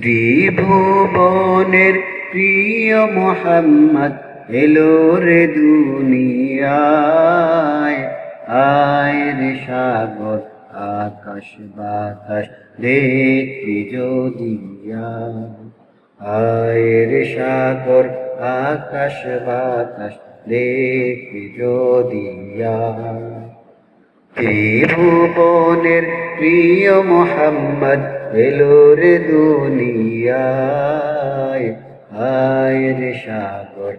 ত্রিভুবনের প্রিয় মোহাম্মদ এলো রে দুনিয়ায়। আয় রে সাগর আকাশ বাতাস দেখবি যদি আয় রে সাগর আকাশ বাতাস দেখবি যদি ত্রিভুবনের প্রিয় মোহাম্মদ এলো রে দুনিয়ায়। আয় রে সাগর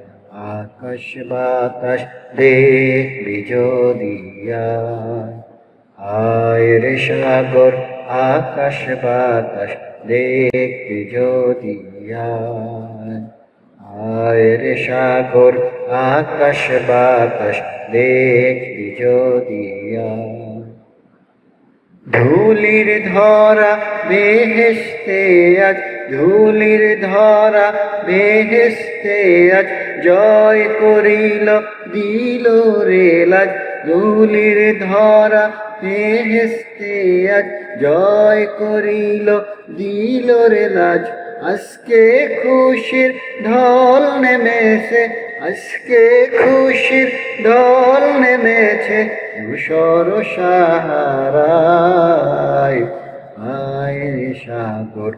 আকাশ বাতাস দেখবি যদি আয় রে সাগর আকাশ বাতাস দেখবি যদি আয় রে সাগর আকাশ বাতাস দেখবি যদি ধুলির ধরা বেহেশতে আজ, ধুলির ধরা বেহেশতে আজ জয় করিল দিল রে লাজ। ধুলির ধরা বেহেশতে আজ জয় করিল দিল রে লাজ। আজকে খুশির ঢল নেমেছে, আজকে খুশির ঢল নেমেছে ধূসর সাহারায়। আয় রে সাগর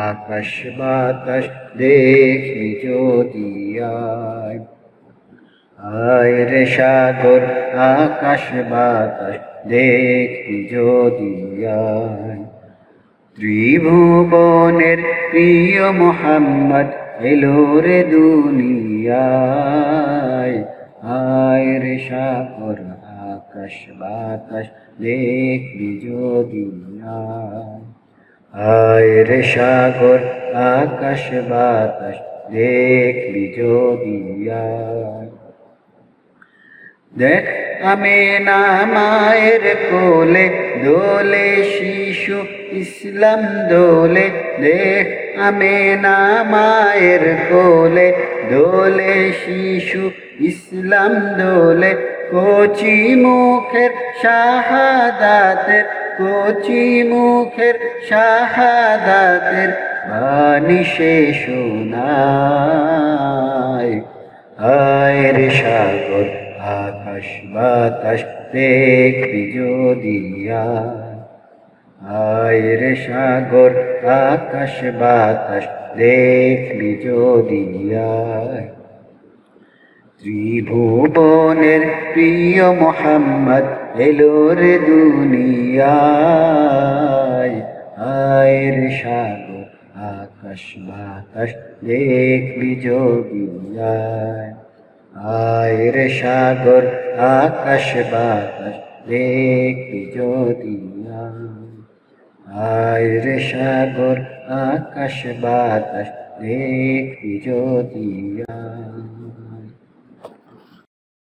আকাশ বাতাস দেখবি যদি আয় রে সাগর আকাশ বাতাস দেখবি যদি ত্রিভুবনের প্রিয় মোহাম্মদ এলো রে দুনিয়ায়। আয় রে সাগর আকাশ বাতাস দেখবি যদি আয় রে সাগর আকাশ বাতাস দেখবি যদি দেখ আমেনা মায়ের কোলে দোলে শিশু ইসলাম দোলে। দেখ আমেনা মায়ের কোলে দোলে শিশু ইসলাম দোলে। কচি মুখের শাহাদাতের, কচি মুখের শাহাদাতের বাণী সে শোনায়। আয় রে সাগর আকাশ বাতাস দেখবি যদি আয় রে সাগর আকাশ বাতাস দেখবি যদি ত্রিভুবনের প্রিয় মোহাম্মদ এলো রে দুনিয়ায়। আয় রে সাগর আকাশ বাতাস দেখবি যদি আয় রে সাগর আকাশ বাতাস দেখবি যদি আয় রে সাগর আকাশ বাতাস দেখবি যদি